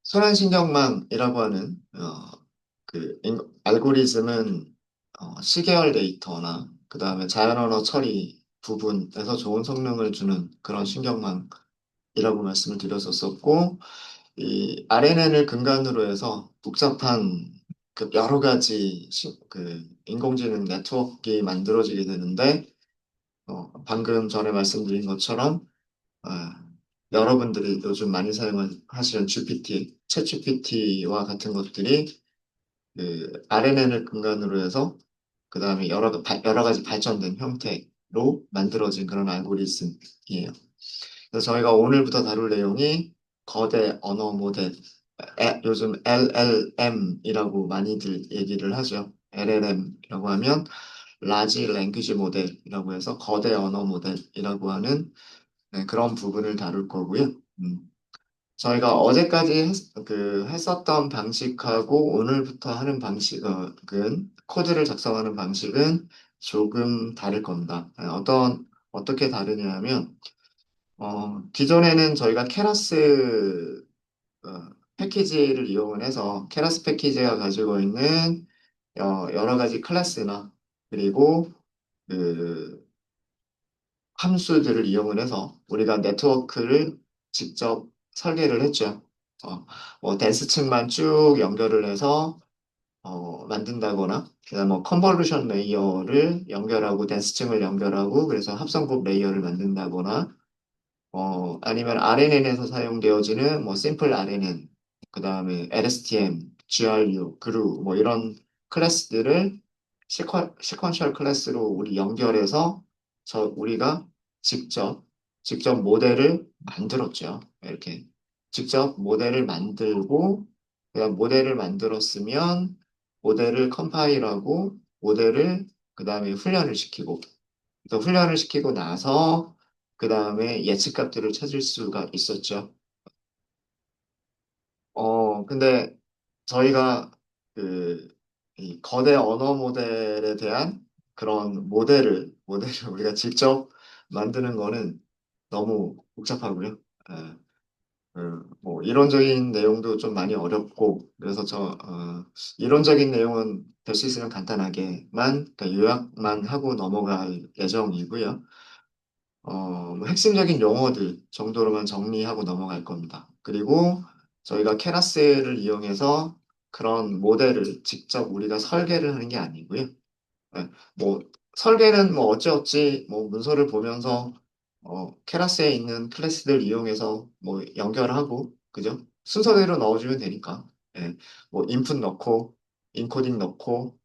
순환신경망이라고 하는 알고리즘은 시계열 데이터나 그 다음에 자연언어 처리 부분에서 좋은 성능을 주는 그런 신경망이라고 말씀을 드렸었고, 이 RNN을 근간으로 해서 복잡한 그 여러 가지 인공지능 네트워크가 만들어지게 되는데, 방금 전에 말씀드린 것처럼 아, 여러분들이 요즘 많이 사용하시는 GPT, 챗GPT와 같은 것들이 그 RNN을 근간으로 해서 그 다음에 여러 가지 발전된 형태로 만들어진 그런 알고리즘이에요. 그래서 저희가 오늘부터 다룰 내용이 거대 언어 모델, 요즘 LLM이라고 많이들 얘기를 하죠. LLM이라고 하면 Large Language Model이라고 해서 거대 언어 모델이라고 하는 그런 부분을 다룰 거고요. 저희가 어제까지 했었던 방식하고 오늘부터 하는 방식은 코드를 작성하는 방식은 조금 다를 겁니다. 어떻게 다르냐 하면, 기존에는 저희가 케라스 패키지를 이용을 해서 케라스 패키지가 가지고 있는 여러 가지 클래스나 그리고 그 함수들을 이용을 해서 우리가 네트워크를 직접 설계를 했죠. 뭐 댄스층만 쭉 연결을 해서 만든다거나, 그다음 뭐 컨볼루션 레이어를 연결하고 댄스층을 연결하고 그래서 합성곡 레이어를 만든다거나, 아니면 RNN에서 사용되어지는 뭐 심플 RNN, 그다음에 LSTM, GRU, GRU 뭐 이런 클래스들을 시퀀셜 클래스로 우리 연결해서 우리가 직접 직접 모델을 만들었죠. 이렇게 직접 모델을 만들고 그다음 모델을 만들었으면 모델을 컴파일하고 모델을 그다음에 훈련을 시키고 또 훈련을 시키고 나서 그 다음에 예측값들을 찾을 수가 있었죠. 근데 저희가 그, 이 거대 언어 모델에 대한 그런 모델을 우리가 직접 만드는 거는 너무 복잡하고요. 예, 뭐 이론적인 내용도 좀 많이 어렵고, 그래서 이론적인 내용은 될 수 있으면 간단하게만, 그러니까 요약만 하고 넘어갈 예정이고요. 뭐 핵심적인 용어들 정도로만 정리하고 넘어갈 겁니다. 그리고 저희가 케라스를 이용해서 그런 모델을 직접 우리가 설계를 하는 게 아니고요. 뭐 설계는 뭐 어찌어찌 뭐 문서를 보면서 케라스에 있는 클래스들 이용해서 뭐 연결하고 그죠? 순서대로 넣어주면 되니까. 예, 뭐 인풋 넣고 인코딩 넣고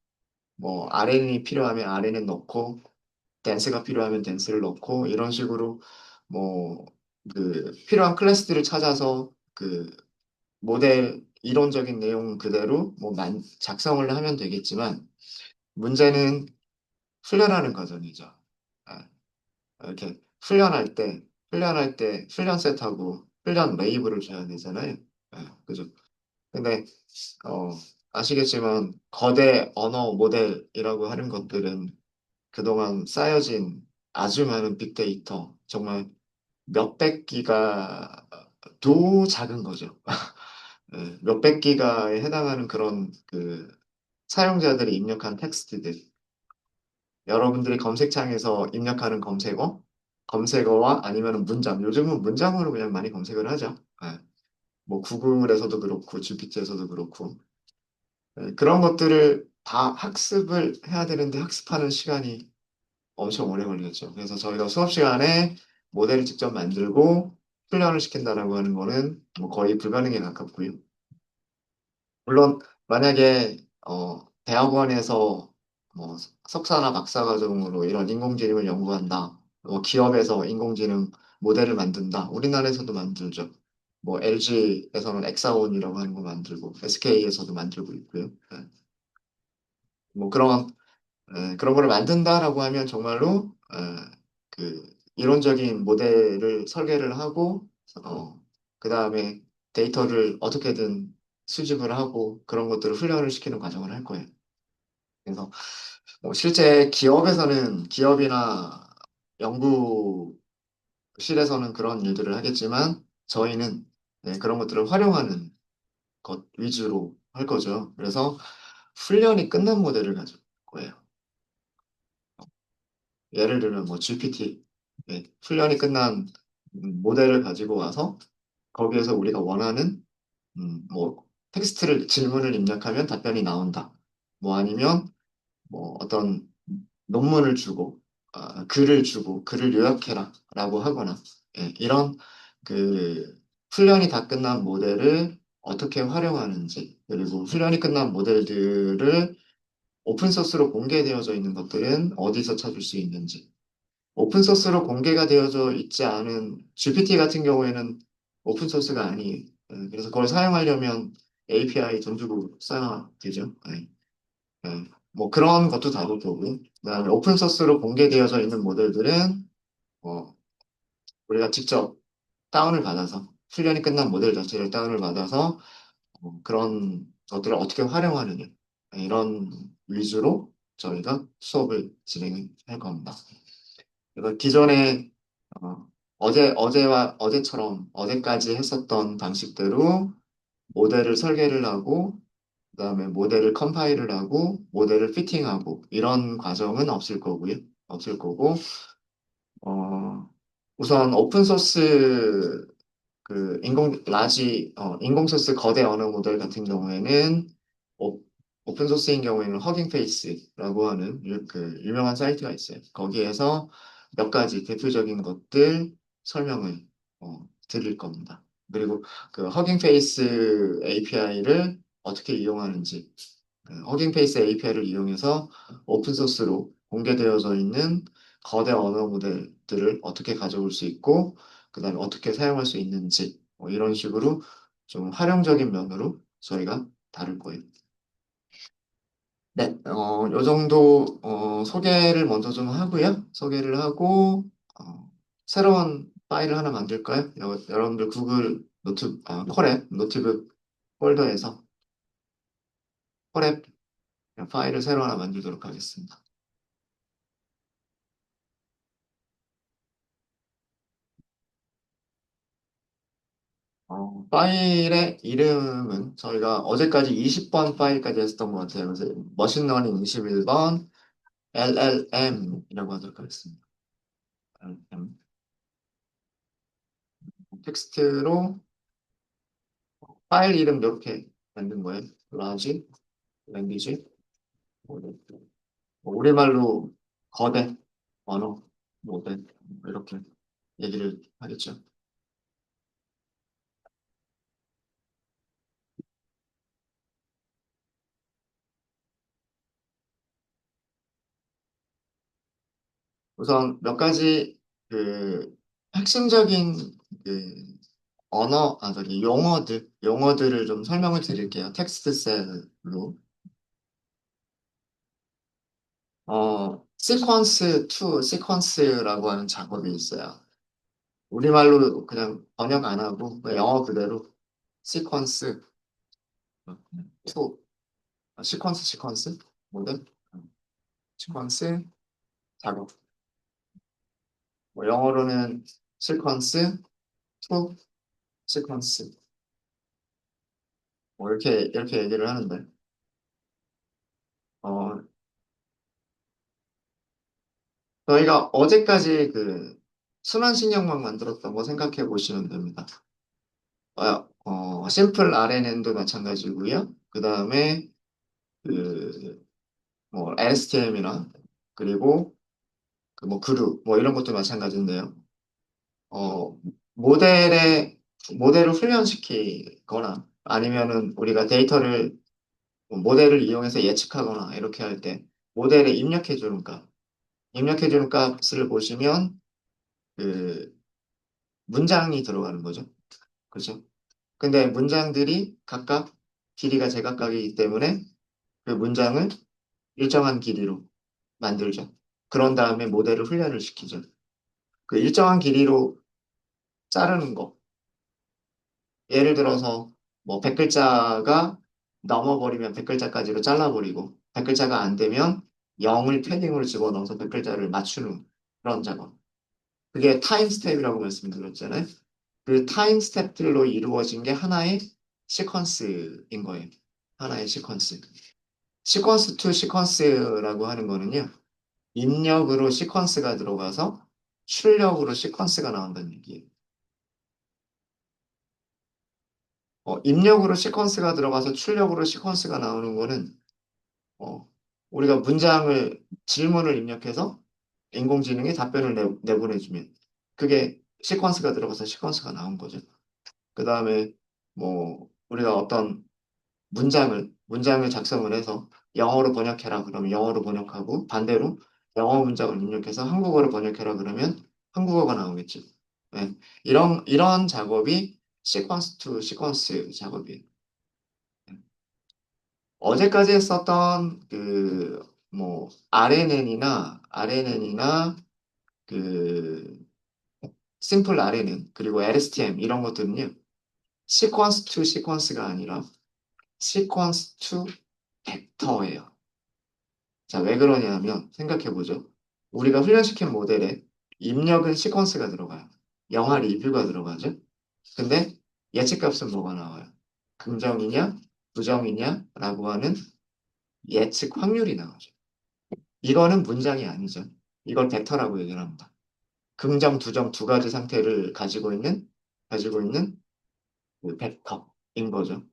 뭐 RN이 필요하면 RNN 넣고 댄스가 필요하면 댄스를 넣고 이런 식으로 뭐 필요한 클래스들을 찾아서 모델 이론적인 내용 그대로 작성을 하면 되겠지만 문제는 훈련하는 과정이죠. 아, 이렇게 훈련할 때 훈련 셋하고 훈련 레이블을 줘야 되잖아요. 그죠? 근데 어, 아시겠지만 거대 언어 모델이라고 하는 것들은 그동안 쌓여진 아주 많은 빅데이터, 정말 몇백 기가도 작은 거죠. 몇백 기가에 해당하는 그런 사용자들이 입력한 텍스트들, 여러분들이 검색창에서 입력하는 검색어와 아니면 문장, 요즘은 문장으로 그냥 많이 검색을 하죠. 뭐 구글에서도 그렇고 GPT에서도 그렇고 그런 것들을 다 학습을 해야 되는데 학습하는 시간이 엄청 오래 걸렸죠. 그래서 저희가 수업 시간에 모델을 직접 만들고 훈련을 시킨다라고 하는 거는 뭐 거의 불가능에 가깝고요. 물론 만약에 대학원에서 뭐 석사나 박사 과정으로 이런 인공지능을 연구한다. 기업에서 인공지능 모델을 만든다. 우리나라에서도 만들죠. 뭐 LG에서는 엑사온이라고 하는 거 만들고 SK에서도 만들고 있고요. 뭐 그런 거를 만든다라고 하면 정말로 이론적인 모델을 설계를 하고 그 다음에 데이터를 어떻게든 수집을 하고 그런 것들을 훈련을 시키는 과정을 할 거예요. 그래서 뭐 실제 기업이나 연구실에서는 그런 일들을 하겠지만 저희는 네, 그런 것들을 활용하는 것 위주로 할 거죠. 그래서 훈련이 끝난 모델을 가질 거예요. 예를 들면 뭐 GPT, 네, 훈련이 끝난 모델을 가지고 와서 거기에서 우리가 원하는 뭐 텍스트를 질문을 입력하면 답변이 나온다. 뭐 아니면 뭐 어떤 논문을 주고 글을 주고 글을 요약해라 라고 하거나 이런 그 훈련이 다 끝난 모델을 어떻게 활용하는지 그리고 훈련이 끝난 모델들을 오픈소스로 공개되어져 있는 것들은 어디서 찾을 수 있는지 오픈소스로 공개가 되어져 있지 않은 GPT 같은 경우에는 오픈소스가 아니에요. 그래서 그걸 사용하려면 API 돈 주고 써야 되죠. 뭐 그런 것도 다룰 거고, 그다음에 오픈 소스로 공개되어져 있는 모델들은 뭐 우리가 직접 다운을 받아서 훈련이 끝난 모델 자체를 다운을 받아서 그런 것들을 어떻게 활용하느냐 이런 위주로 저희가 수업을 진행할 겁니다. 그래서 기존에 어제와 어제처럼 어제까지 했었던 방식대로 모델을 설계를 하고 그다음에 모델을 컴파일을 하고 모델을 피팅하고 이런 과정은 없을 거고요. 없을 거고 우선 오픈 소스 그 인공 소스 거대 언어 모델 같은 경우에는 오, 오픈 소스인 경우에는 허깅 페이스라고 하는 그 유명한 사이트가 있어요. 거기에서 몇 가지 대표적인 것들 설명을 드릴 겁니다. 그리고 그 허깅 페이스 API를 어떻게 이용하는지 허깅 페이스 API를 이용해서 오픈소스로 공개되어져 있는 거대 언어 모델들을 어떻게 가져올 수 있고, 그 다음에 어떻게 사용할 수 있는지, 뭐 이런 식으로 좀 활용적인 면으로 저희가 다룰 거예요. 네, 요 정도, 소개를 먼저 좀 하고요. 소개를 하고, 새로운 파일을 하나 만들까요? 여러분들 구글 콜앱 노트북 폴더에서 콜앱 파일을 새로 하나 만들도록 하겠습니다. 파일의 이름은 저희가 어제까지 20번 파일까지 했었던 것 같아요. 그래서 머신러닝 21번 LLM이라고 하도록 하겠습니다. LLM. 텍스트로 파일 이름 이렇게 만든 거예요. 라지, 랭귀지, 모델. 뭐 우리말로 거대, 언어, 모델 이렇게 얘기를 하겠죠. 우선 몇 가지 그 핵심적인 그 저기 용어들을 좀 설명을 드릴게요. 텍스트 셀로. 시퀀스 투 시퀀스라고 하는 작업이 있어요. 우리말로 그냥 번역 안 하고 그냥 영어 그대로 시퀀스 투 시퀀스 뭐든 시퀀스 작업. 뭐 영어로는 시퀀스 투 시퀀스 뭐 이렇게 얘기를 하는데 어, 저희가 어제까지 그 순환신경만 만들었던 거 생각해 보시면 됩니다. 심플 RNN도 마찬가지고요. 그 다음에 그 뭐 LSTM이나 그리고 그 뭐 그룹 뭐 이런 것도 마찬가지인데요. 어, 모델의 모델을 훈련시키거나 아니면은 우리가 데이터를 모델을 이용해서 예측하거나 이렇게 할 때 모델에 입력해주는 값을 보시면 그 문장이 들어가는 거죠. 그렇죠? 근데 문장들이 각각 길이가 제각각이기 때문에 그 문장을 일정한 길이로 만들죠. 그런 다음에 모델을 훈련을 시키죠. 그 일정한 길이로 자르는 거. 예를 들어서 뭐 100글자가 넘어버리면 100글자까지로 잘라버리고 100글자가 안 되면 0을 패딩으로 집어넣어서 100글자를 맞추는 그런 작업. 그게 타임 스텝이라고 말씀드렸잖아요. 그 타임 스텝들로 이루어진 게 하나의 시퀀스인 거예요. 하나의 시퀀스. 시퀀스 투 시퀀스라고 하는 거는요. 입력으로 시퀀스가 들어가서 출력으로 시퀀스가 나온다는 얘기예요. 입력으로 시퀀스가 들어가서 출력으로 시퀀스가 나오는 거는 어, 우리가 질문을 입력해서 인공지능이 답변을 내보내주면 그게 시퀀스가 들어가서 시퀀스가 나온 거죠. 그 다음에 뭐 우리가 어떤 문장을 작성을 해서 영어로 번역해라 그러면 영어로 번역하고 반대로 영어 문장을 입력해서 한국어로 번역해라 그러면 한국어가 나오겠죠. 네. 이런 작업이 시퀀스 투 시퀀스 작업이에요. 어제까지 했었던 뭐 RNN이나 그 심플 RNN 그리고 LSTM 이런 것들은요. 시퀀스 투 시퀀스가 아니라 시퀀스 투 벡터예요. 자, 왜 그러냐면 생각해보죠. 우리가 훈련시킨 모델에 입력은 시퀀스가 들어가요. 영화 리뷰가 들어가죠. 근데 예측값은 뭐가 나와요? 긍정이냐, 부정이냐 라고 하는 예측 확률이 나오죠. 이거는 문장이 아니죠. 이걸 벡터라고 얘기를 합니다. 긍정, 부정 두 가지 상태를 가지고 있는 그 벡터인 거죠.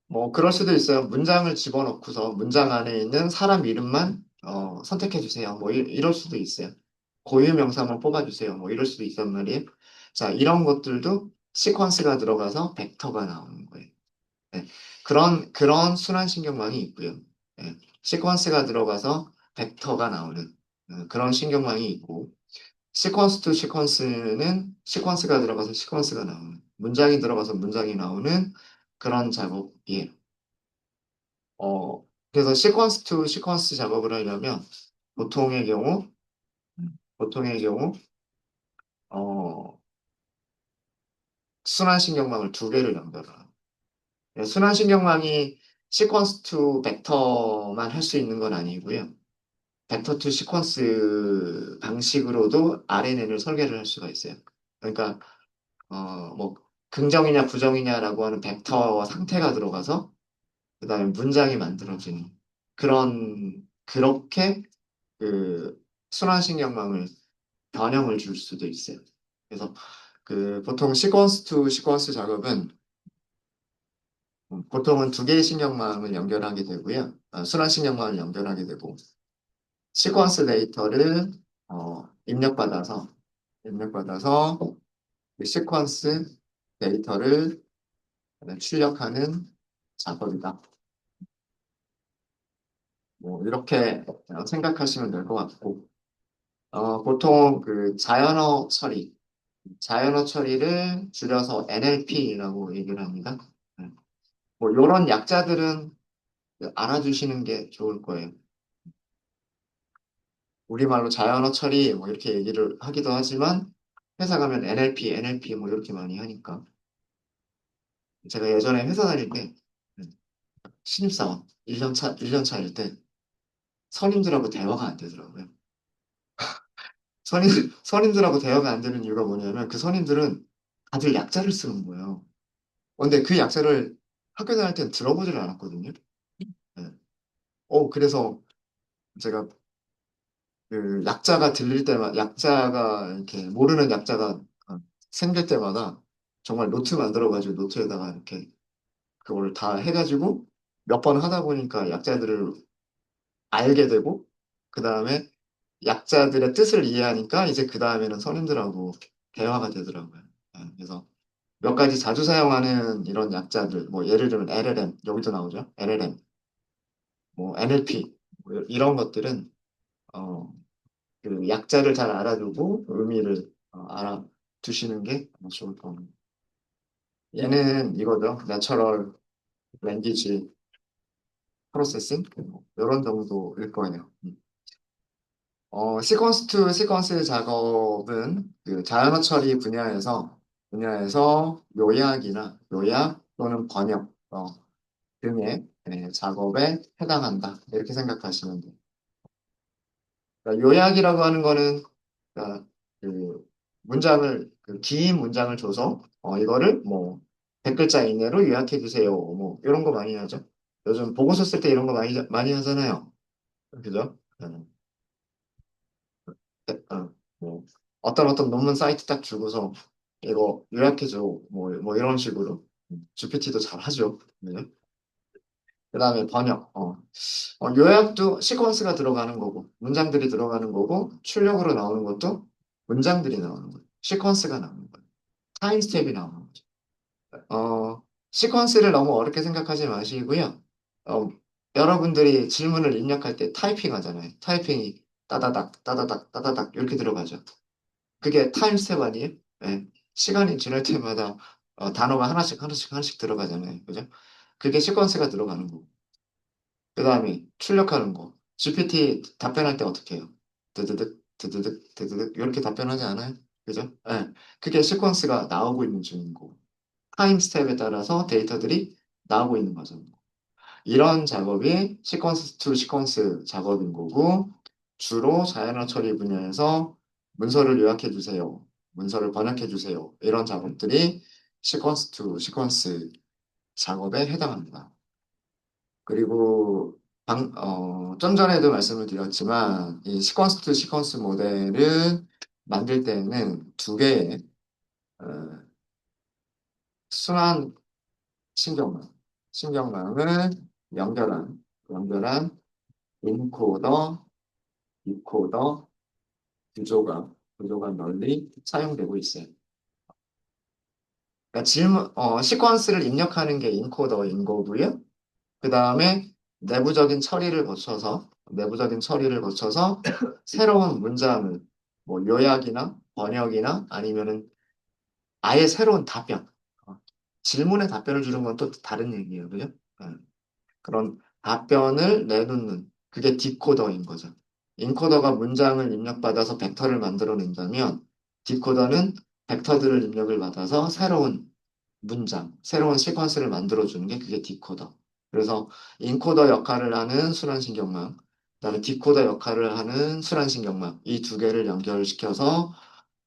뭐 그럴 수도 있어요. 문장을 집어넣고서 문장 안에 있는 사람 이름만 선택해 주세요. 뭐 이럴 수도 있어요. 고유 명사만 뽑아주세요. 뭐 이럴 수도 있단 말이에요. 자, 이런 것들도 시퀀스가 들어가서 벡터가 나오는 거예요. 네. 그런 순환신경망이 있고요. 네. 시퀀스가 들어가서 벡터가 나오는 그런 신경망이 있고 시퀀스 투 시퀀스는 시퀀스가 들어가서 시퀀스가 나오는 문장이 들어가서 문장이 나오는 그런 작업이에요. 그래서 시퀀스 투 시퀀스 작업을 하려면 보통의 경우, 보통의 경우, 어, 순환신경망을 두 개를 연결해요. 순환신경망이 시퀀스 투 벡터만 할 수 있는 건 아니고요. 벡터 투 시퀀스 방식으로도 RNN을 설계를 할 수가 있어요. 그러니까, 뭐, 긍정이냐 부정이냐라고 하는 벡터 상태가 들어가서, 그 다음에 문장이 만들어지는 그렇게 그 순환신경망을 변형을 줄 수도 있어요. 그래서 보통 시퀀스 투 시퀀스 작업은 보통은 두 개의 신경망을 연결하게 되고요. 순환신경망을 연결하게 되고 시퀀스 데이터를 입력받아서 그 시퀀스 데이터를 출력하는 작업이다. 뭐 이렇게 생각하시면 될 것 같고 보통 자연어 처리를 줄여서 NLP라고 얘기를 합니다. 네. 뭐 이런 약자들은 알아두시는 게 좋을 거예요. 우리말로 자연어 처리 뭐 이렇게 얘기를 하기도 하지만 회사 가면 NLP 뭐 이렇게 많이 하니까 제가 예전에 회사 다닐 때 신입사원 1년 차일 때 선임들하고 대화가 안 되더라고요. 선임들하고 대화가 안 되는 이유가 뭐냐면 그 선임들은 다들 약자를 쓰는 거예요. 근데 그 약자를 학교 다닐 땐 들어보질 않았거든요. 네. 그래서 제가 그 약자가 이렇게 모르는 약자가 생길 때마다 정말 노트 만들어가지고 노트에다가 이렇게 그걸 다 해가지고 몇 번 하다 보니까 약자들을 알게 되고 그 다음에 약자들의 뜻을 이해하니까 이제 그 다음에는 선임들하고 대화가 되더라고요. 그래서 몇 가지 자주 사용하는 이런 약자들, 뭐 예를 들면 LLM, 여기도 나오죠. LLM, 뭐 NLP, 뭐 이런 것들은 어, 그 약자를 잘 알아두고 의미를 알아두시는 게 좋을 겁니다. 얘는 이거죠. 내처럴 랭귀지 프로세싱 이런 정도일 거예요. 시퀀스 투 시퀀스 작업은 그 자연어 처리 분야에서 요약 또는 번역 등의 작업에 해당한다. 이렇게 생각하시면 돼요. 그러니까 요약이라고 하는 거는 그러니까 문장을, 그 긴 문장을 줘서, 이거를 뭐, 100글자 이내로 요약해 주세요. 뭐, 이런 거 많이 하죠. 요즘 보고서 쓸 때 이런 거 많이 하잖아요. 그죠? 뭐, 어떤 논문 사이트 딱 주고서, 이거 요약해 줘. 뭐, 이런 식으로. GPT도 잘 하죠. 네. 그 다음에 번역. 요약도 시퀀스가 들어가는 거고, 문장들이 들어가는 거고, 출력으로 나오는 것도 문장들이 나오는 거예요. 시퀀스가 나오는 거예요. 타임 스텝이 나오는 거죠. 시퀀스를 너무 어렵게 생각하지 마시고요. 어, 여러분들이 질문을 입력할 때 타이핑 하잖아요. 타이핑이 따다닥, 따다닥, 따다닥 이렇게 들어가죠. 그게 타임 스텝 아니에요? 네. 시간이 지날 때마다 단어가 하나씩, 하나씩, 하나씩 들어가잖아요. 그죠? 그게 시퀀스가 들어가는 거고. 그 다음에 출력하는 거. GPT 답변할 때 어떻게 해요? 드드득, 드드득, 드드득, 이렇게 답변하지 않아요? 그죠? 예. 그게 시퀀스가 나오고 있는 중인 거고. 타임 스텝에 따라서 데이터들이 나오고 있는 거죠. 이런 작업이 시퀀스 투 시퀀스 작업인 거고, 주로 자연어 처리 분야에서 문서를 요약해 주세요. 문서를 번역해 주세요. 이런 작업들이 시퀀스 투 시퀀스 작업에 해당합니다. 그리고 좀 전에도 말씀을 드렸지만 이 시퀀스 투 시퀀스 모델을 만들 때에는 두 개의 어, 순환 신경망을 연결한 인코더, 디코더 구조가 널리 사용되고 있어요. 그러니까 시퀀스를 입력하는 게 인코더인 거고요. 그 다음에 내부적인 처리를 거쳐서 새로운 문장을 뭐 요약이나 번역이나 아니면은 아예 새로운 답변, 어, 질문에 답변을 주는 건 또 다른 얘기예요, 그죠? 네. 그런 답변을 내놓는 그게 디코더인 거죠. 인코더가 문장을 입력받아서 벡터를 만들어낸다면 디코더는 벡터들을 입력을 받아서 새로운 시퀀스를 만들어주는 게 그게 디코더. 그래서 인코더 역할을 하는 순환신경망, 그다음에 디코더 역할을 하는 순환신경망 이 두 개를 연결시켜서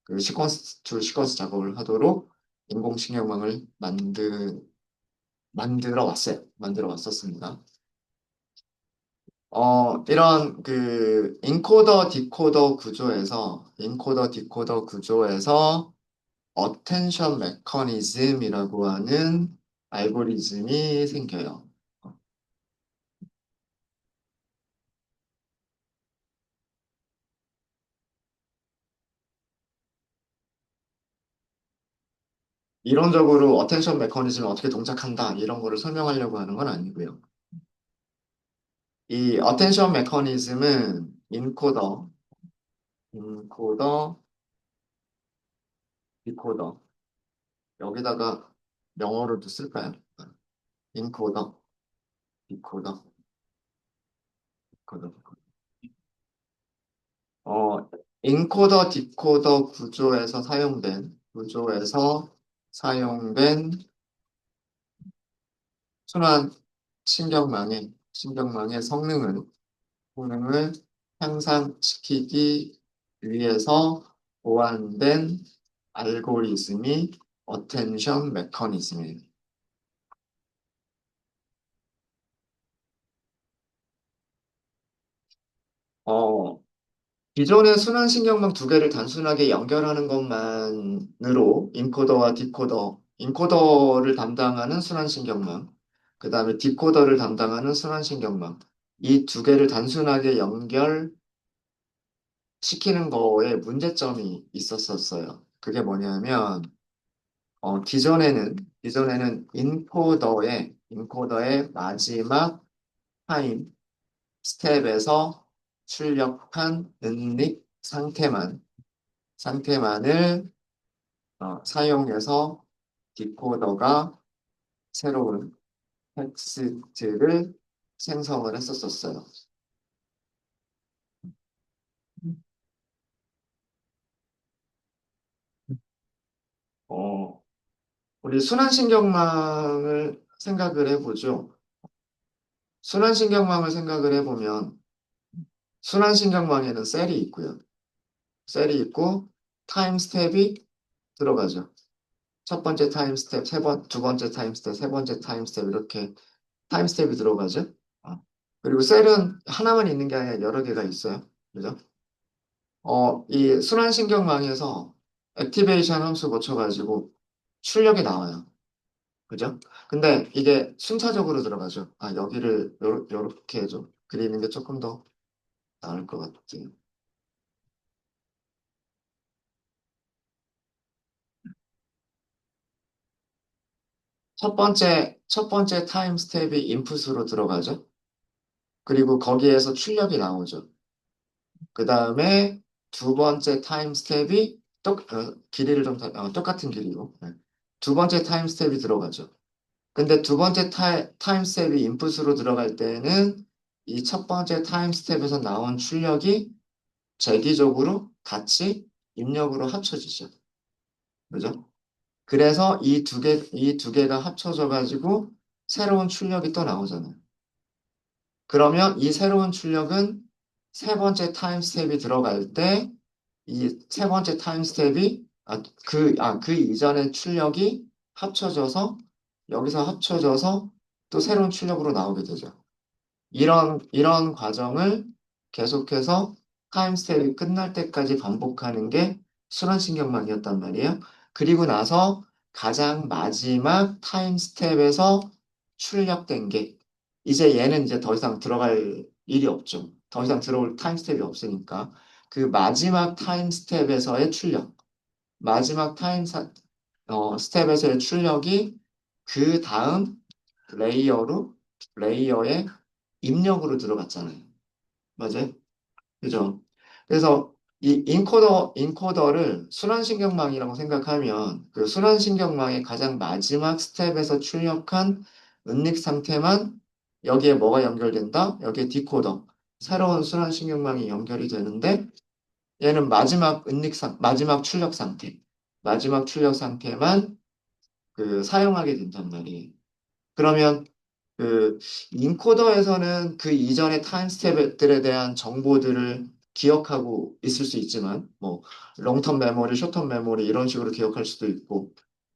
그 시퀀스 투 시퀀스 작업을 하도록 인공신경망을 만들어 왔었습니다. 이런 그 인코더 디코더 구조에서 어텐션 메커니즘이라고 하는 알고리즘이 생겨요. 이론적으로 어텐션 메커니즘이 어떻게 동작한다 이런 거를 설명하려고 하는 건 아니고요. 이 어텐션 메커니즘은 인코더, 디코더 여기다가 영어로도 쓸까요? 인코더, 디코더, 디코더. 어, 인코더, 디코더 구조에서 사용된 순환 신경망의 성능을 향상시키기 위해서 보완된 알고리즘이 어텐션 메커니즘이에요. 어, 기존의 순환신경망 두 개를 단순하게 연결하는 것만으로 인코더를 담당하는 순환신경망, 그 다음에 디코더를 담당하는 순환신경망, 이 두 개를 단순하게 연결시키는 거에 문제점이 있었었어요. 그게 뭐냐면, 기존에는 인코더의 마지막 타임 스텝에서 출력한 상태만을 사용해서 디코더가 새로운 텍스트를 생성을 했었어요. 어, 우리 순환신경망을 생각을 해보면 순환신경망에는 셀이 있고요. 셀이 있고 타임 스텝이 들어가죠. 첫 번째 타임 스텝, 두 번째 타임 스텝, 세 번째 타임 스텝 이렇게 타임 스텝이 들어가죠. 어. 그리고 셀은 하나만 있는 게 아니라 여러 개가 있어요. 그죠? 이 순환신경망에서 액티베이션 함수 거쳐가지고 출력이 나와요. 그죠? 근데 이게 순차적으로 들어가죠. 아, 여기를 요렇게 좀 그리는 게 조금 더 나을 것 같아요. 첫 번째 타임 스텝이 인풋으로 들어가죠. 그리고 거기에서 출력이 나오죠. 그 다음에 두 번째 타임 스텝이 길이를 똑같은 길이로. 네. 두 번째 타임 스텝이 들어가죠. 근데 두 번째 타임 스텝이 인풋으로 들어갈 때는 이 첫 번째 타임 스텝에서 나온 출력이 재기적으로 같이 입력으로 합쳐지죠. 그죠? 그래서 이 두 개가 합쳐져 가지고 새로운 출력이 또 나오잖아요. 그러면 이 새로운 출력은 세 번째 타임 스텝이 들어갈 때 이 세 번째 타임 스텝이 그 이전의 출력이 합쳐져서 여기서 합쳐져서 또 새로운 출력으로 나오게 되죠. 이런 과정을 계속해서 타임 스텝이 끝날 때까지 반복하는 게 순환신경망이었단 말이에요. 그리고 나서 가장 마지막 타임 스텝에서 출력된 게 이제 얘는 이제 더 이상 들어갈 일이 없죠. 더 이상 들어올 타임 스텝이 없으니까 그 마지막 타임 스텝에서의 출력, 마지막 스텝에서의 출력이 그 다음 레이어에 입력으로 들어갔잖아요. 맞아요? 그죠? 그래서 이 인코더를 순환신경망이라고 생각하면 그 순환신경망의 가장 마지막 스텝에서 출력한 은닉 상태만 여기에 뭐가 연결된다? 여기에 디코더. 새로운 순환신경망이 연결이 되는데 얘는 마지막 출력 상태. 마지막 출력 상태만 사용하게 된단 말이에요. 그러면 그 인코더에서는 그 이전의 타임 스텝들에 대한 정보들을 기억하고 있을 수 있지만 뭐 롱텀 메모리, 숏텀 메모리 이런 식으로 기억할 수도 있고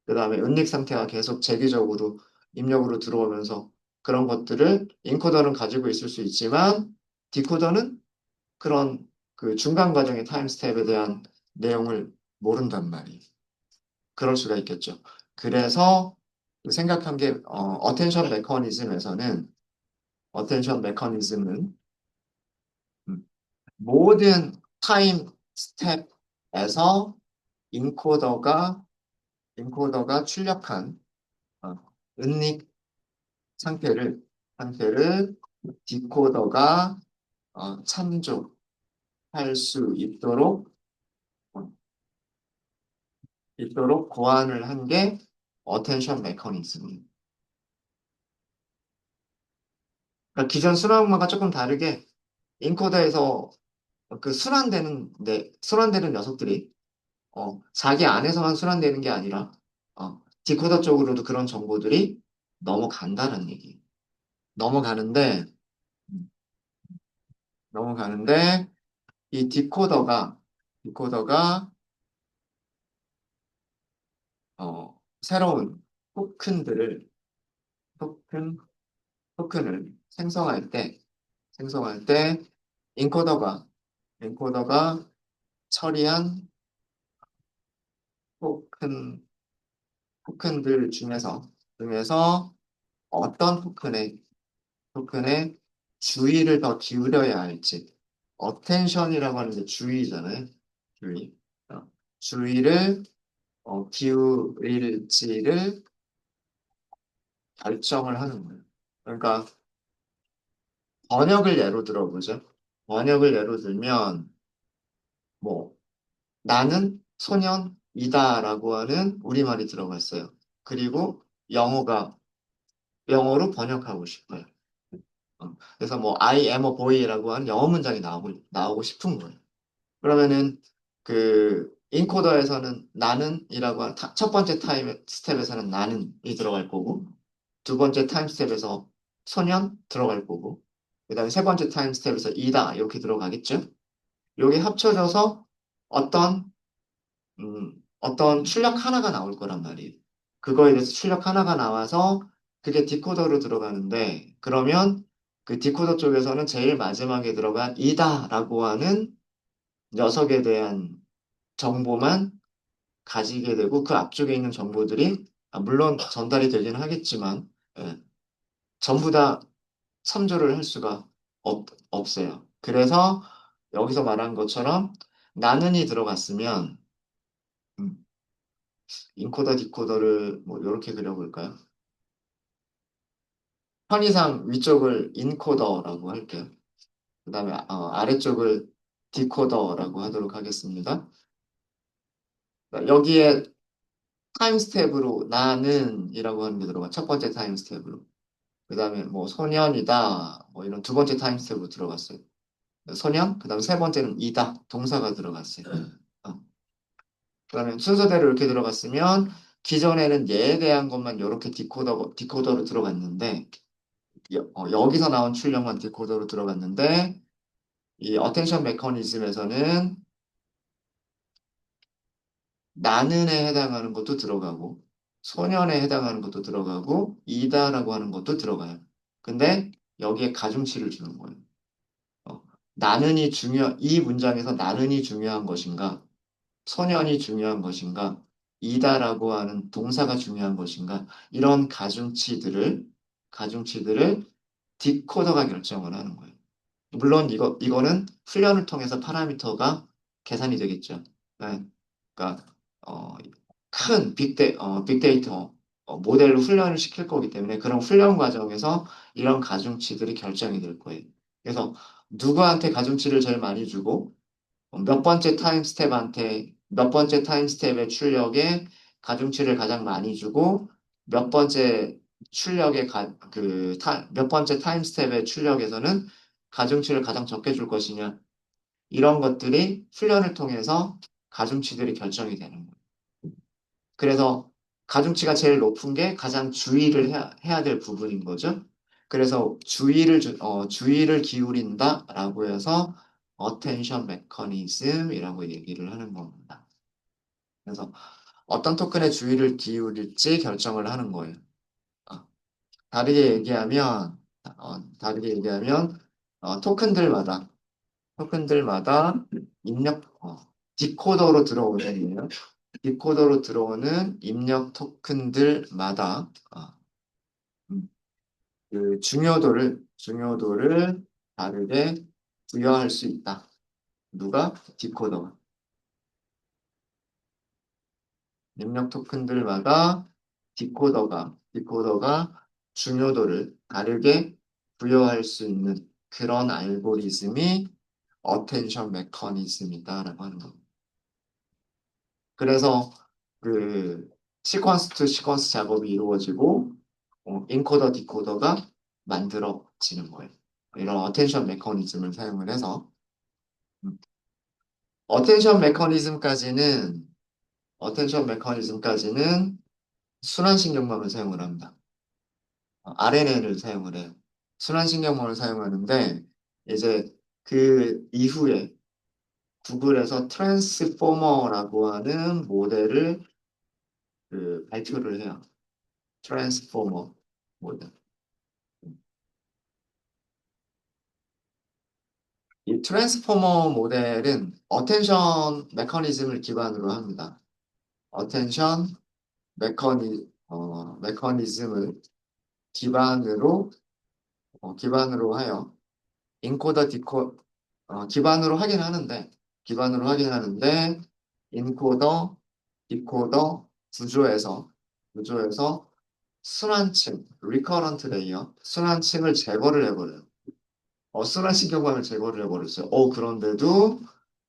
그다음에 은닉 상태가 계속 재기적으로 입력으로 들어오면서 그런 것들을 인코더는 가지고 있을 수 있지만 디코더는 그런 그 중간 과정의 타임 스텝에 대한 내용을 모른단 말이에요. 그럴 수가 있겠죠. 그래서 생각한 게 어텐션 메커니즘은 음, 모든 타임 스텝에서 인코더가 인코더가 출력한 어, 은닉 상태를 디코더가 참조할 수 어, 있도록 고안을 한 게 어텐션 메커니즘이에요. 그러니까 기존 수학만과 조금 다르게 인코더에서 순환되는 녀석들이 자기 안에서만 순환되는 게 아니라 디코더 쪽으로도 그런 정보들이 넘어간다는 얘기. 넘어가는데 넘어가는데 이 디코더가 새로운 토큰들을 토큰 토큰을 생성할 때 인코더가 인코더가 처리한 토큰 토큰들 중에서 어떤 토큰에 주의를 더 기울여야 할지, 어텐션이라고 하는 게 주의잖아요. 주의. 어, 주의를 기울일지를 결정을 하는 거예요. 그러니까 번역을 예로 들어보죠. 번역을 예로 들면 뭐 나는 소년이다라고 하는 우리말이 들어갔어요. 그리고 영어로 번역하고 싶어요. 그래서 뭐 I am a boy라고 하는 영어 문장이 나오고 싶은 거예요. 그러면은 인코더에서는 첫 번째 타임 스텝에서는 나는이 들어갈 거고 두 번째 타임 스텝에서 소년 들어갈 거고 그다음에 세 번째 타임 스텝에서 이다 이렇게 들어가겠죠. 요게 합쳐져서 어떤 어떤 출력 하나가 나올 거란 말이에요. 그거에 대해서 출력 하나가 나와서 그게 디코더로 들어가는데 그러면 그 디코더 쪽에서는 제일 마지막에 들어간 이다라고 하는 녀석에 대한 정보만 가지게 되고 그 앞쪽에 있는 정보들이 물론 전달이 되긴 하겠지만 예, 전부 다 참조를 할 수가 없어요. 그래서 여기서 말한 것처럼 나는이 들어갔으면 음, 인코더 디코더를 뭐 이렇게 그려볼까요? 편의상 위쪽을 인코더라고 할게요. 그 다음에 아래쪽을 디코더라고 하도록 하겠습니다. 그러니까 여기에 타임 스텝으로 나는이라고 하는 게 들어가 첫 번째 타임 스텝으로. 그 다음에 뭐 소년이다 뭐 이런 두 번째 타임 스텝으로 들어갔어요. 소년, 그 다음 세 번째는 이다 동사가 들어갔어요. 어. 그러면 순서대로 이렇게 들어갔으면 기존에는 얘에 대한 것만 이렇게 디코더로 들어갔는데 여기서 나온 출력만 디코더로 들어갔는데 이 어텐션 메커니즘에서는 나는에 해당하는 것도 들어가고 소년에 해당하는 것도 들어가고 이다라고 하는 것도 들어가요. 근데 여기에 가중치를 주는 거예요. 어, 이 문장에서 나는이 중요한 것인가 소년이 중요한 것인가 이다라고 하는 동사가 중요한 것인가 이런 가중치들을 디코더가 결정을 하는 거예요. 물론 이거는 훈련을 통해서 파라미터가 계산이 되겠죠. 네. 그러니까 어, 큰 빅데이터 모델로 훈련을 시킬 거기 때문에 그런 훈련 과정에서 이런 가중치들이 결정이 될 거예요. 그래서 누구한테 가중치를 제일 많이 주고 몇 번째 타임 스텝의 출력에 가중치를 가장 많이 주고 몇 번째 몇 번째 타임 스텝의 출력에서는 가중치를 가장 적게 줄 것이냐 이런 것들이 훈련을 통해서 가중치들이 결정이 되는 거예요. 그래서 가중치가 제일 높은 게 가장 주의를 해야 될 부분인 거죠. 그래서 주의를 기울인다라고 해서 attention mechanism이라고 얘기를 하는 겁니다. 그래서 어떤 토큰에 주의를 기울일지 결정을 하는 거예요. 어, 다르게 얘기하면, 다르게 얘기하면 토큰들마다 디코더로 들어오는 디코더로 들어오는 입력 토큰들마다 음, 그 중요도를 다르게 부여할 수 있다. 누가? 디코더가. 입력 토큰들마다 디코더가 중요도를 다르게 부여할 수 있는 그런 알고리즘이 어텐션 메커니즘이다라고 하는 겁니다. 그래서 그 시퀀스 투 시퀀스 작업이 이루어지고 인코더 디코더가 만들어지는 거예요. 이런 어텐션 메커니즘을 사용을 해서 음, 어텐션 메커니즘까지는 어텐션 메커니즘까지는 순환신경망을 사용을 합니다. RNN을 사용을 해요. 순환신경망을 사용하는데 이제 그 이후에 구글에서 트랜스포머라고 하는 모델을 발표를 해요. 트랜스포머 모델. 이 트랜스포머 모델은 어텐션 메커니즘을 기반으로 합니다. 어텐션 메커니즘을 기반으로 기반으로 하여 인코더 기반으로 하긴 하는데 인코더 디코더 구조에서 순환층 리커런트 레이어 순환층을 제거를 해버려요. 순환신경망을 제거를 해버렸어요. 그런데도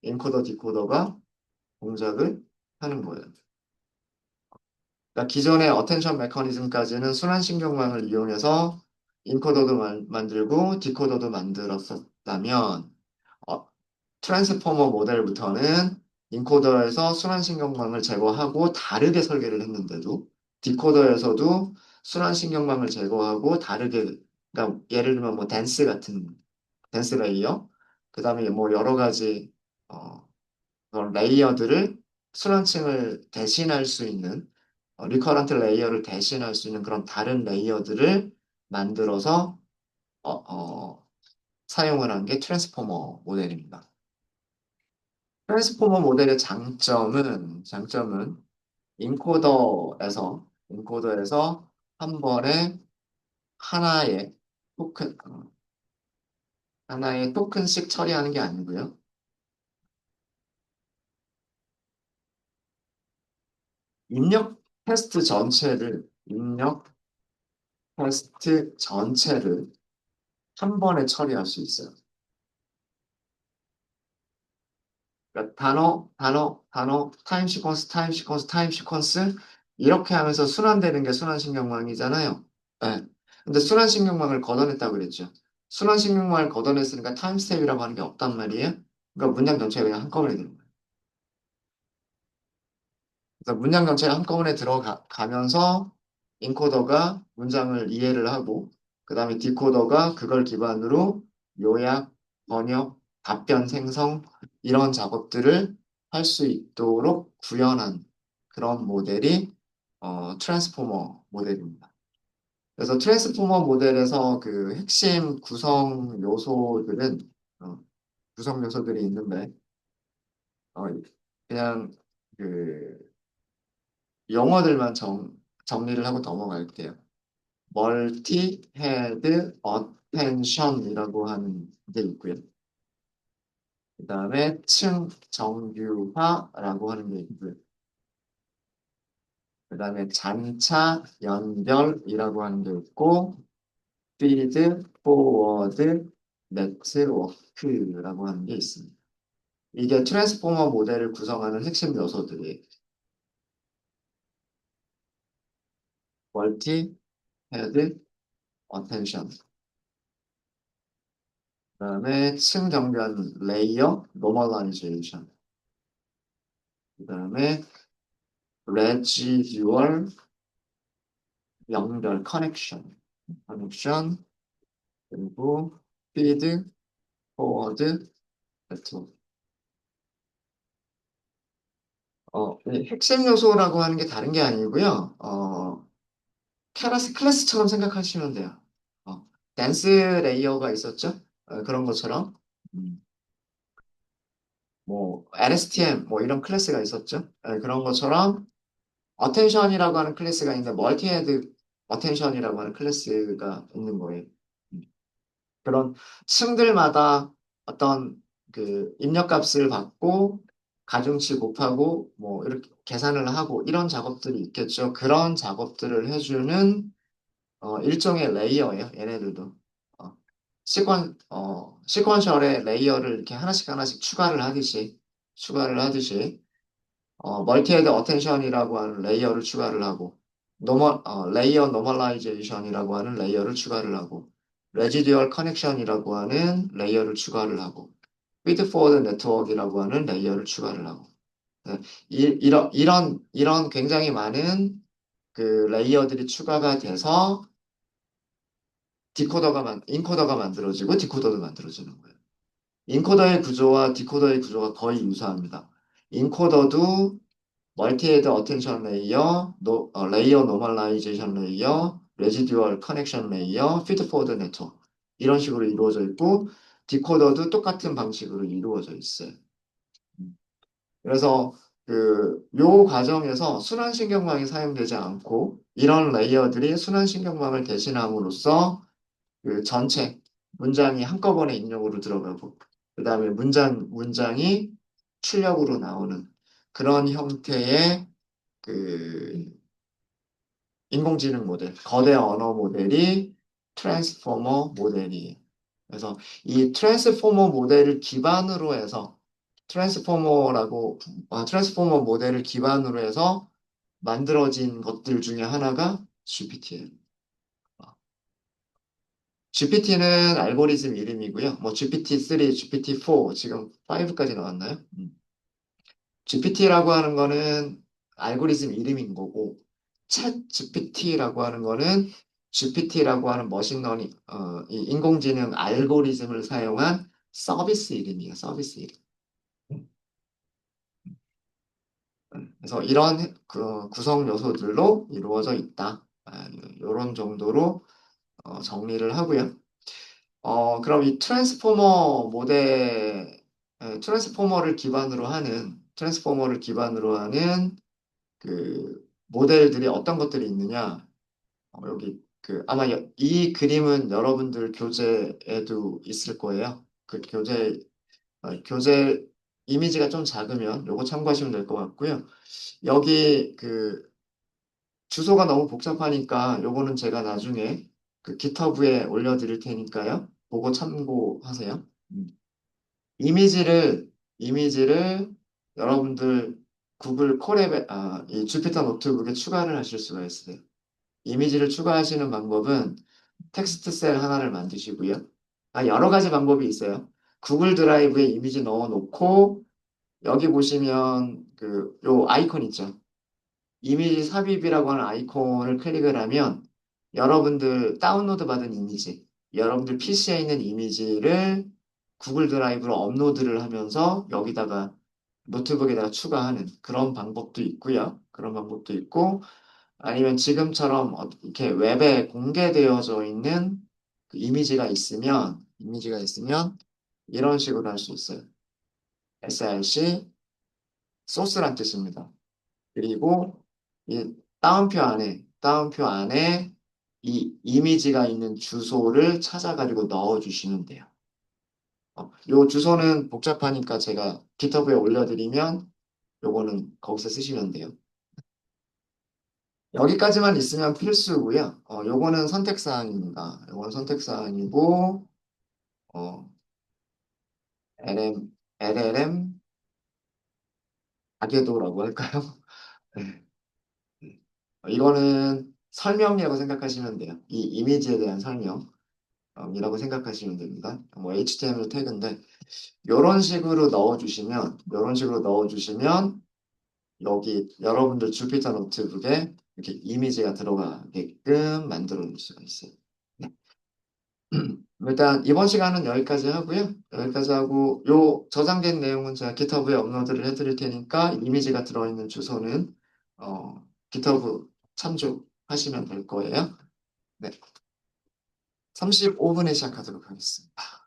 인코더 디코더가 동작을 하는 거예요. 그러니까 기존의 어텐션 메커니즘까지는 순환신경망을 이용해서 인코더도 만들고 디코더도 만들었었다면 어, 트랜스포머 모델부터는 인코더에서 순환신경망을 제거하고 다르게 설계를 했는데도 디코더에서도 순환신경망을 제거하고 다르게 그러니까 예를 들면 뭐 댄스 레이어 그 다음에 뭐 여러 가지 그런 레이어들을 순환층을 대신할 수 있는 리커런트 레이어를 대신할 수 있는 그런 다른 레이어들을 만들어서 어, 어, 사용을 한 게 트랜스포머 모델입니다. 트랜스포머 모델의 장점은 인코더에서 한 번에 하나의 토큰, 하나의 토큰씩 처리하는 게 아니고요. 입력 입력 테스트 전체를 한 번에 처리할 수 있어요. 그러니까 타임 시퀀스, 타임 시퀀스 이렇게 하면서 순환되는 게 순환신경망이잖아요. 네. 근데 순환신경망을 걷어냈다고 그랬죠. 순환신경망을 걷어냈으니까 타임 스텝이라고 하는 게 없단 말이에요. 그러니까 문장 전체가 그냥 한꺼번에 되는 거예요. 그래서 문장 전체가 한꺼번에 들어가면서 인코더가 문장을 이해를 하고 그 다음에 디코더가 그걸 기반으로 요약, 번역, 답변 생성 이런 작업들을 할 수 있도록 구현한 그런 모델이 트랜스포머 모델입니다. 그래서 트랜스포머 모델에서 그 핵심 어, 구성 요소들이 있는데 어, 그냥 그 영어들만 정리를 하고 넘어갈게요. 멀티 헤드 어텐션이라고 하는 게 있고요. 그 다음에 층 정규화라고 하는 게 있고요. 그 다음에 잔차 연결이라고 하는 게 있고, 피드 포워드 네트워크라고 하는 게 있습니다. 이게 트랜스포머 모델을 구성하는 핵심 요소들이 멀티 헤드 어텐션, 그다음에 층정변 레이어 노멀라이제이션, 그다음에 레지듀얼 연결 커넥션 그리고 피드 포워드 네트워크. 이 핵심 요소라고 하는 게 다른 게 아니고요. 클래스처럼 생각하시면 돼요. 어, 댄스 레이어가 있었죠? 그런 것처럼 음, 뭐 LSTM 뭐 이런 클래스가 있었죠? 그런 것처럼 어텐션이라고 하는 클래스가 있는데 멀티헤드 어텐션이라고 하는 클래스가 있는 거예요. 음. 그런 층들마다 어떤 그 입력값을 받고 가중치 곱하고 뭐 이렇게 계산을 하고 이런 작업들이 있겠죠. 그런 작업들을 해주는 일종의 레이어예요. 얘네들도. 어, 시퀀셜의 레이어를 이렇게 하나씩 하나씩 추가를 하듯이 멀티헤드 어텐션이라고 하는 레이어를 추가를 하고, 레이어 노멀라이제이션이라고 하는 레이어를 추가를 하고, 레지듀얼 커넥션이라고 하는 레이어를 추가를 하고, 피드포워드 네트워크이라고 하는 레이어를 추가를 하고, 네, 이런 굉장히 많은 그 레이어들이 추가가 돼서 인코더가 만들어지고 디코더도 만들어지는 거예요. 인코더의 구조와 디코더의 구조가 거의 유사합니다. 인코더도 멀티헤드 어텐션 레이어, 레이어 노멀라이제이션 레이어, 레지듀얼 커넥션 레이어, 피드포워드 네트워크 이런 식으로 이루어져 있고 디코더도 똑같은 방식으로 이루어져 있어요. 그래서 요 과정에서 순환신경망이 사용되지 않고 이런 레이어들이 순환신경망을 대신함으로써 그 전체 문장이 한꺼번에 입력으로 들어가고 그 다음에 문장이 출력으로 나오는 그런 형태의 그 인공지능 모델, 거대 언어 모델이 트랜스포머 모델이에요. 그래서 이 트랜스포머 모델을 기반으로 해서 트랜스포머 모델을 기반으로 해서 만들어진 것들 중에 하나가 GPT예요. GPT는 알고리즘 이름이고요. 뭐 GPT-3, GPT-4, 지금 5까지 나왔나요? GPT라고 하는 거는 알고리즘 이름인 거고, 챗 GPT라고 하는 거는 GPT라고 하는 머신러닝, 이 인공지능 알고리즘을 사용한 서비스 이름이에요. 서비스 이름. 그래서 이런 그 구성 요소들로 이루어져 있다. 이런 정도로 정리를 하고요. 그럼 이 트랜스포머를 기반으로 하는 그 모델들이 어떤 것들이 있느냐? 여기 그 아마 이 그림은 여러분들 교재에도 있을 거예요. 그 교재 이미지가 좀 작으면 요거 참고하시면 될 것 같고요. 여기 그 주소가 너무 복잡하니까 요거는 제가 나중에 그 GitHub에 올려드릴 테니까요. 그거 참고하세요. 이미지를 여러분들 구글 콜앱에, 이 주피터 노트북에 추가를 하실 수가 있어요. 이미지를 추가하시는 방법은 텍스트 셀 하나를 만드시고요. 여러 가지 방법이 있어요. 구글 드라이브에 이미지 넣어 놓고, 여기 보시면 요 아이콘 있죠. 이미지 삽입이라고 하는 아이콘을 클릭을 하면 여러분들 다운로드 받은 이미지, 여러분들 PC에 있는 이미지를 구글 드라이브로 업로드를 하면서 여기다가 노트북에다가 추가하는 그런 방법도 있고요. 그런 방법도 있고 아니면 지금처럼 이렇게 웹에 공개되어져 있는 그 이미지가 있으면 이런 식으로 할 수 있어요. src 소스란 뜻입니다. 그리고 이 따옴표 안에 이 이미지가 있는 주소를 찾아가지고 넣어주시면 돼요. 요 주소는 복잡하니까 제가 깃허브에 올려드리면 요거는 거기서 쓰시면 돼요. 여기까지만 있으면 필수고요. 요거는 선택사항입니다. 요건 선택사항이고, 어, LLM 가계도라고 할까요? 네. 이거는 설명이라고 생각하시면 돼요. 이 이미지에 대한 설명이라고 생각하시면 됩니다. 뭐 HTML 태그인데, 요런 식으로 넣어주시면 여기 여러분들 주피터 노트북에 이렇게 이미지가 들어가게끔 만들어 놓을 수가 있어요. 네. 일단 이번 시간은 여기까지 하고요. 여기까지 하고 요 저장된 내용은 제가 GitHub에 업로드를 해드릴 테니까 이미지가 들어있는 주소는 GitHub 참조하시면 될 거예요. 네, 35분에 시작하도록 하겠습니다.